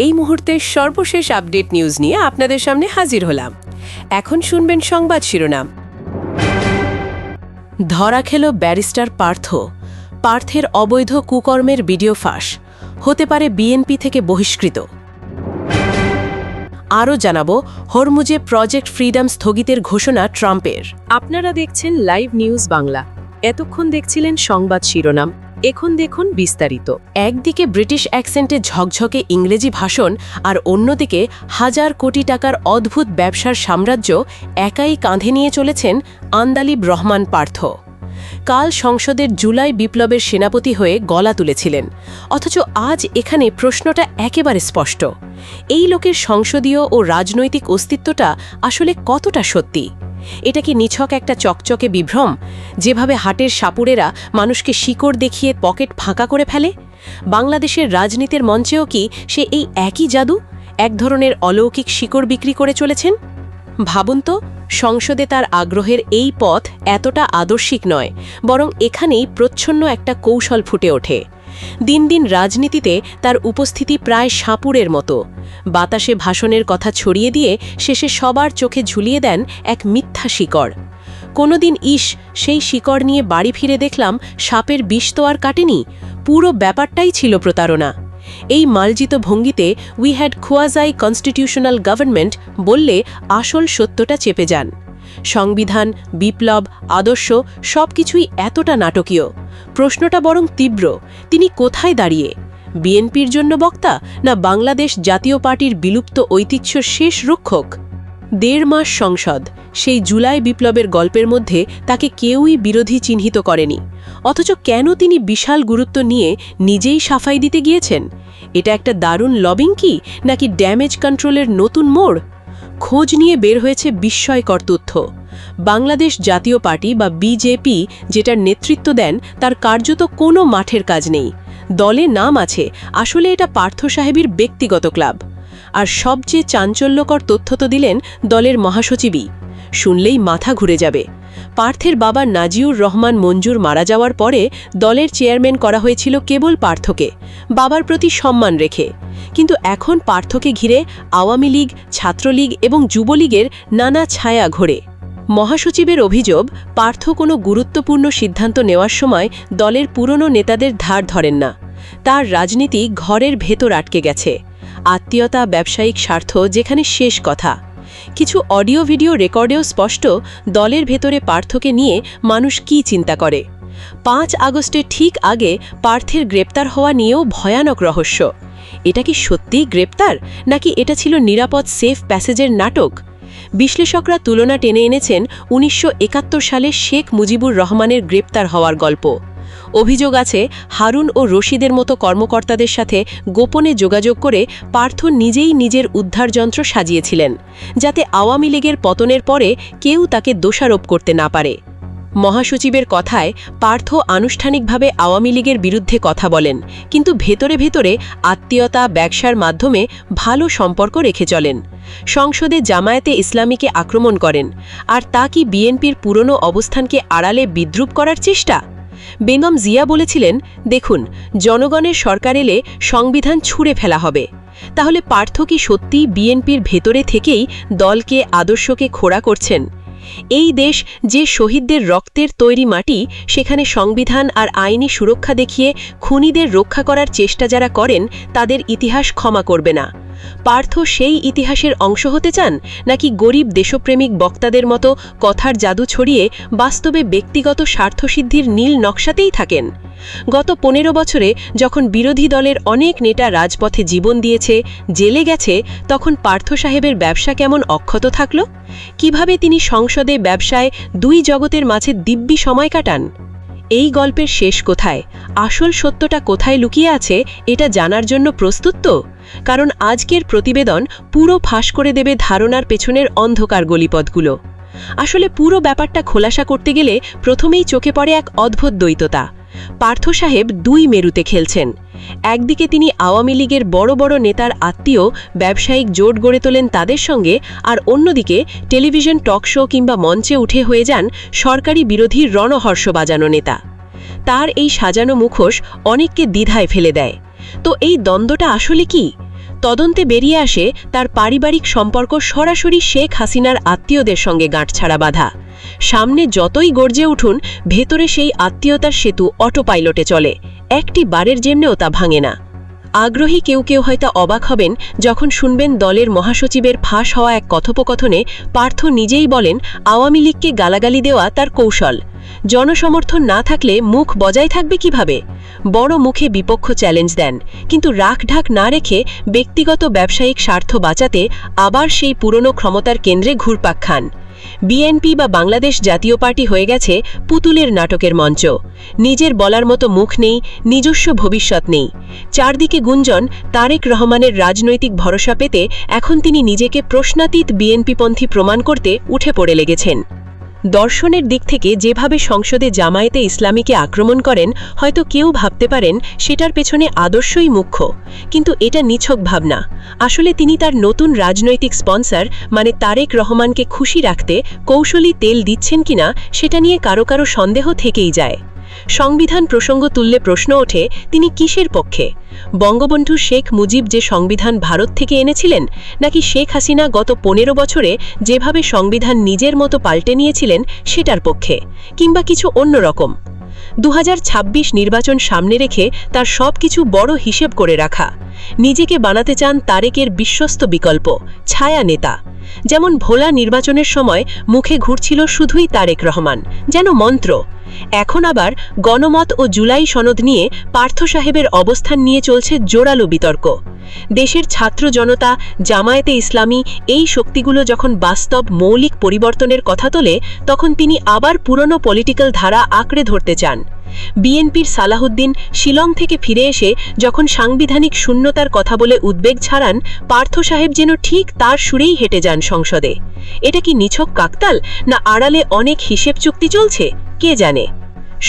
এই মুহূর্তের সর্বশেষ আপডেট নিউজ নিয়ে আপনাদের সামনে হাজির হলাম। এখন শুনবেন সংবাদ শিরোনাম। ধরা খেল ব্যারিস্টার পার্থ। পার্থের অবৈধ কুকর্মের ভিডিও ফাঁস, হতে পারে বিএনপি থেকে বহিষ্কৃত। আরও জানাবো হরমুজে প্রজেক্ট ফ্রিডম স্থগিতের ঘোষণা ট্রাম্পের। আপনারা দেখছেন লাইভ নিউজ বাংলা। এতক্ষণ দেখছিলেন সংবাদ শিরোনাম, এখন দেখুন বিস্তারিত। একদিকে ব্রিটিশ অ্যাকসেন্টে ঝকঝকে ইংরেজি ভাষণ, আর অন্যদিকে হাজার কোটি টাকার অদ্ভুত ব্যবসার সাম্রাজ্য একাই কাঁধে নিয়ে চলেছেন আন্দালিব রহমান পার্থ। কাল সংসদের জুলাই বিপ্লবের সেনাপতি হয়ে গলা তুলেছিলেন, অথচ আজ এখানে প্রশ্নটা একেবারে স্পষ্ট। এই লোকের সংসদীয় ও রাজনৈতিক অস্তিত্বটা আসলে কতটা সত্যি? এটা কি নিছক একটা চকচকে বিভ্রম, যেভাবে হাটের সাপুড়েরা মানুষকে শিকড় দেখিয়ে পকেট ফাঁকা করে ফেলে? বাংলাদেশের রাজনীতির মঞ্চেও কি সে এই একই জাদু, এক ধরনের অলৌকিক শিকড় বিক্রি করে চলেছেন? ভাবুন তো, সংসদে তার আগ্রহের এই পথ এতটা আদর্শিক নয়, বরং এখানেই প্রচ্ছন্ন একটা কৌশল ফুটে ওঠে। দিন দিন রাজনীতিতে তার উপস্থিতি প্রায় সাপুড়ের মতো। বাতাসে ভাষণের কথা ছড়িয়ে দিয়ে শেষে সবার চোখে ঝুলিয়ে দেন এক মিথ্যা শিকড়। কোনোদিন সেই শিকড় নিয়ে বাড়ি ফিরে দেখলাম সাপের বিষ তো আর কাটেনি, পুরো ব্যাপারটাই ছিল প্রতারণা। এই মার্জিত ভঙ্গিতে উই হ্যাড কোয়াজাই কনস্টিটিউশনাল গভর্নমেন্ট বললে আসল সত্যটা চেপে যান। সংবিধান, বিপ্লব, আদর্শ সবকিছুই এতটা নাটকীয়। প্রশ্নটা বরং তীব্র, তিনি কোথায় দাঁড়িয়ে? বিএনপির জন্য বক্তা, না বাংলাদেশ জাতীয় পার্টির বিলুপ্ত ঐতিহ্য শেষ রক্ষক? ১.৫ মাস সংসদ, সেই জুলাই বিপ্লবের গল্পের মধ্যে তাকে কেউই বিরোধী চিহ্নিত করেনি। অথচ কেন তিনি বিশাল গুরুত্ব নিয়ে নিজেই সাফাই দিতে গিয়েছেন? এটা একটা দারুণ লবিং কি, নাকি ড্যামেজ কন্ট্রোলের নতুন মোড়? খোঁজ নিয়ে বের হয়েছে বিস্ময়কর তথ্য। বাংলাদেশ জাতীয় পার্টি বা বিজেপি যেটার নেতৃত্ব দেন, তার কার্যত কোনো মাঠের কাজ নেই। দলে নাম আছে, আসলে এটা পার্থ সাহেবের ব্যক্তিগত ক্লাব। আর সবচেয়ে চাঞ্চল্যকর তথ্য তো দিলেন দলের মহাসচিবই। শুনলেই মাথা ঘুরে যাবে। পার্থের বাবা নাজিউর রহমান মঞ্জুর মারা যাওয়ার পরে দলের চেয়ারম্যান করা হয়েছিল কেবল পার্থকে, বাবার প্রতি সম্মান রেখে। কিন্তু এখন পার্থকে ঘিরে আওয়ামী লীগ, ছাত্রলীগ এবং যুবলীগের নানা ছায়া ঘোরে। মহাসচিবের অভিযোগ, পার্থ কোনো গুরুত্বপূর্ণ সিদ্ধান্ত নেওয়ার সময় দলের পুরনো নেতাদের ধার ধরেন না। তার রাজনীতি ঘরের ভেতর আটকে গেছে। আত্মীয়তা, ব্যবসায়িক স্বার্থ যেখানে শেষ কথা। কিছু অডিও ভিডিও রেকর্ডেও স্পষ্ট দলের ভেতরে পার্থকে নিয়ে মানুষ কি চিন্তা করে। ৫ আগস্টের ঠিক আগে পার্থের গ্রেপ্তার হওয়া নিয়েও ভয়ানক রহস্য। এটা কি সত্যিই গ্রেপ্তার, নাকি এটা ছিল নিরাপদ সেফ প্যাসেজের নাটক? বিশ্লেষকরা তুলনা টেনে এনেছেন ১৯৭১ সালে শেখ মুজিবুর রহমানের গ্রেপ্তার হওয়ার গল্প। অভিযোগ আছে হারুন ও রশিদের মতো কর্মকর্তাদের সাথে গোপনে যোগাযোগ করে পার্থ নিজেই নিজের উদ্ধারযন্ত্র সাজিয়েছিলেন, যাতে আওয়ামী লীগের পতনের পরে কেউ তাকে দোষারোপ করতে না পারে। মহাসচিবের কথায় পার্থ আনুষ্ঠানিকভাবে আওয়ামী লীগের বিরুদ্ধে কথা বলেন, কিন্তু ভেতরে ভেতরে আত্মীয়তা, ব্যবসার মাধ্যমে ভালো সম্পর্ক রেখে চলেন। সংসদে জামায়াতে ইসলামীকে আক্রমণ করেন। আর তা কি বিএনপির পুরনো অবস্থানকে আড়ালে বিদ্রূপ করার চেষ্টা? বেগম জিয়া বলেছিলেন, দেখুন, জনগণের সরকার এলে সংবিধান ছুঁড়ে ফেলা হবে। তাহলে পার্থ কি সত্যিই বিএনপির ভেতরে থেকেই দলকে, আদর্শকে খোঁড়া করছেন? এই দেশ যে শহীদদের রক্তের তৈরি মাটি, সেখানে সংবিধান আর আইনি সুরক্ষা দেখিয়ে খুনিদের রক্ষা করার চেষ্টা যারা করেন, তাদের ইতিহাস ক্ষমা করবে না। পার্থ সেই ইতিহাসের অংশ হতে চান, নাকি গরিব দেশপ্রেমিক বক্তাদের মতো কথার জাদু ছড়িয়ে বাস্তবে ব্যক্তিগত স্বার্থসিদ্ধির নীল নকশাতেই থাকেন? গত ১৫ বছরে যখন বিরোধী দলের অনেক নেতা রাজপথে জীবন দিয়েছে, জেলে গেছে, তখন পার্থ সাহেবের ব্যবসা কেমন অক্ষত থাকল? কিভাবে তিনি সংসদে, ব্যবসায়, দুই জগতের মাঝে দিব্যি সময় কাটান? এই গল্পের শেষ কোথায়, আসল সত্যটা কোথায় লুকিয়ে আছে, এটা জানার জন্য প্রস্তুত তো? কারণ আজকের প্রতিবেদন পুরো ফাঁস করে দেবে ধারণার পেছনের অন্ধকার গলিপথগুলো। আসলে পুরো ব্যাপারটা খোলাসা করতে গেলে প্রথমেই চোখে পড়ে এক অদ্ভুত দ্বৈততা। পার্থ সাহেব দুই মেরুতে খেলছেন। একদিকে তিনি আওয়ামী লীগের বড় বড় নেতার আত্মীয়, ব্যবসায়িক জোট গড়ে তোলেন তাদের সঙ্গে, আর অন্যদিকে টেলিভিশন টক শো কিংবা মঞ্চে উঠে হয়ে যান সরকারি বিরোধী রণহর্ষ বাজানো নেতা। তার এই সাজানো মুখোশ অনেককে দ্বিধায় ফেলে দেয়। তো এই দ্বন্দ্বটা আসলে কি? তদন্তে বেরিয়ে আসে তার পারিবারিক সম্পর্ক সরাসরি শেখ হাসিনার আত্মীয়দের সঙ্গে গাঁটছাড়া বাঁধা। সামনে যতই গর্জে উঠুন, ভেতরে সেই আত্মীয়তার সেতু অটোপাইলটে চলে, একটি বারের জন্যেও তা ভাঙে না। আগ্রহী কেউ কেউ হয়তো অবাক হবেন যখন শুনবেন দলের মহাসচিবের ফাঁস হওয়া এক কথোপকথনে পার্থ নিজেই বলেন আওয়ামী লীগকে গালাগালি দেওয়া তার কৌশল। জনসমর্থন না থাকলে মুখ বজায় থাকবে কিভাবে? বড় মুখে বিপক্ষ চ্যালেঞ্জ দেন, কিন্তু রাখঢাক না রেখে ব্যক্তিগত ব্যবসায়িক স্বার্থ বাঁচাতে আবার সেই পুরনো ক্ষমতার কেন্দ্রে ঘুরপাক খান। বিএনপি বা বাংলাদেশ জাতীয় পার্টি হয়ে গেছে পুতুলের নাটকের মঞ্চ। নিজের বলার মতো মুখ নেই, নিজস্ব ভবিষ্যৎ নেই। চারদিকে গুঞ্জন, তারেক রহমানের রাজনৈতিক ভরসা পেতে এখন তিনি নিজেকে প্রশ্নাতীত বিএনপিপন্থী প্রমাণ করতে উঠে পড়ে লেগেছেন। দর্শনের দিক থেকে যেভাবে সংসদে জামায়াতে ইসলামীকে আক্রমণ করেন, হয়তো কেউ ভাবতে পারেন সেটার পেছনে আদর্শই মুখ্য, কিন্তু এটা নিছক ভাবনা। আসলে তিনি তার নতুন রাজনৈতিক স্পন্সর মানে তারেক রহমানকে খুশি রাখতে কৌশলী তেল দিচ্ছেন কিনা সেটা নিয়ে কারো কারো সন্দেহ থেকেই যায়। সংবিধান প্রসঙ্গ তুললে প্রশ্ন ওঠে, তিনি কিসের পক্ষে? বঙ্গবন্ধু শেখ মুজিব যে সংবিধান ভারত থেকে এনেছিলেন, নাকি শেখ হাসিনা গত 15 বছরে যেভাবে সংবিধান নিজের মতো পাল্টে নিয়েছিলেন সেটার পক্ষে, কিংবা কিছু অন্যরকম? 2026 নির্বাচন সামনে রেখে তার সব কিছু বড় হিসেব করে রাখা। নিজেকে বানাতে চান তারেকের বিশ্বস্ত বিকল্প, ছায়া নেতা। যেমন ভোলা নির্বাচনের সময় মুখে ঘুরছিল শুধুই তারেক রহমান, যেন মন্ত্র। এখন আবার গণমত ও জুলাই সনদ নিয়ে পার্থ সাহেবের অবস্থান নিয়ে চলছে জোরালো বিতর্ক। দেশের ছাত্র জনতা, জামায়াতে ইসলামী এই শক্তিগুলো যখন বাস্তব মৌলিক পরিবর্তনের কথা তোলে, তখন তিনি আবার পুরনো পলিটিক্যাল ধারা আঁকড়ে ধরতে চান। বিএনপির সালাহুদ্দিন শিলং থেকে ফিরে এসে যখন সাংবিধানিক শূন্যতার কথা বলে উদ্বেগ ছাড়ান, পার্থ সাহেব যেন ঠিক তার সুরেই হেঁটে যান সংসদে। এটা কি নিছক কাকতাল, না আড়ালে অনেক হিসেব চুক্তি চলছে? কে জানে।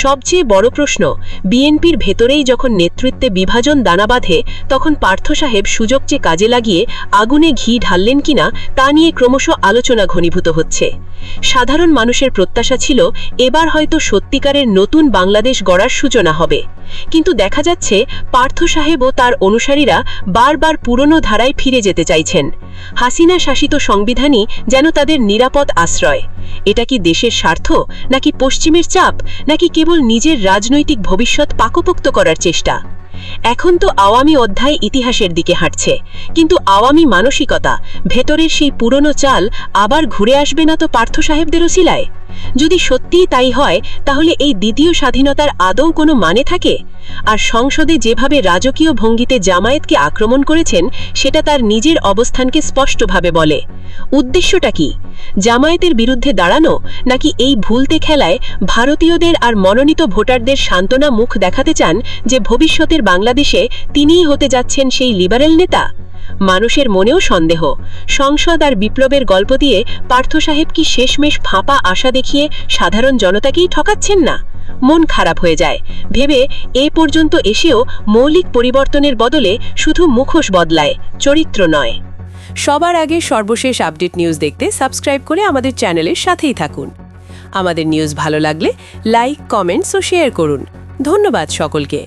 সবচেয়ে বড় প্রশ্ন, বিএনপির ভেতরেই যখন নেতৃত্বে বিভাজন দানা বাঁধে, তখন পার্থ সাহেব সুযোগ যে কাজে লাগিয়ে আগুনে ঘি ঢাললেন কিনা তা নিয়ে ক্রমশ আলোচনা ঘনীভূত হচ্ছে। সাধারণ মানুষের প্রত্যাশা ছিল এবার হয়তো সত্যিকারের নতুন বাংলাদেশ গড়ার সূচনা হবে, কিন্তু দেখা যাচ্ছে পার্থ সাহেব ও তার অনুসারীরা বারবার পুরনো ধারায় ফিরে যেতে চাইছেন। হাসিনা শাসিত সংবিধানই যেন তাদের নিরাপদ আশ্রয়। এটা কি দেশের স্বার্থ, নাকি পশ্চিমের চাপ, নাকি কেবল নিজের রাজনৈতিক ভবিষ্যৎ পাকপোক্ত করার চেষ্টা? এখন তো আওয়ামী অধ্যায় ইতিহাসের দিকে হাঁটছে, কিন্তু আওয়ামী মানসিকতা, ভেতরের সেই পুরনো চাল আবার ঘুরে আসবে না তো পার্থ সাহেবদেরও শিলায়? যদি সত্যিই তাই হয়, তাহলে এই দ্বিতীয় স্বাধীনতার আদৌ কোনো মানে থাকে? আর সংসদে যেভাবে রাজকীয় ভঙ্গিতে জামায়াতকে আক্রমণ করেছেন, সেটা তার নিজের অবস্থানকে স্পষ্টভাবে বলে। উদ্দেশ্যটা কি? জামায়াতের বিরুদ্ধে দাঁড়ানো, নাকি এই ভুলতে খেলায় ভারতীয়দের আর মনোনীত ভোটারদের সান্ত্বনা মুখ দেখাতে চান যে ভবিষ্যতের বাংলাদেশে তিনিই হতে যাচ্ছেন সেই লিবারেল নেতা? মানুষের মনেও সন্দেহ। সংসদ আর বিপ্লবের গল্প দিয়ে পার্থ সাহেব কি শেষমেশ ফাঁপা আশা দেখিয়ে সাধারণ জনতাকেই ঠকাচ্ছেন না? মন খারাপ হয়ে যায় ভেবে এ পর্যন্ত এসেও মৌলিক পরিবর্তনের বদলে শুধু মুখোশ বদলায়, চরিত্র নয়। সবার আগে সর্বশেষ আপডেট নিউজ দেখতে সাবস্ক্রাইব করে আমাদের চ্যানেলের সাথেই থাকুন। আমাদের নিউজ ভালো লাগলে লাইক, কমেন্টস ও শেয়ার করুন। ধন্যবাদ সকলকে।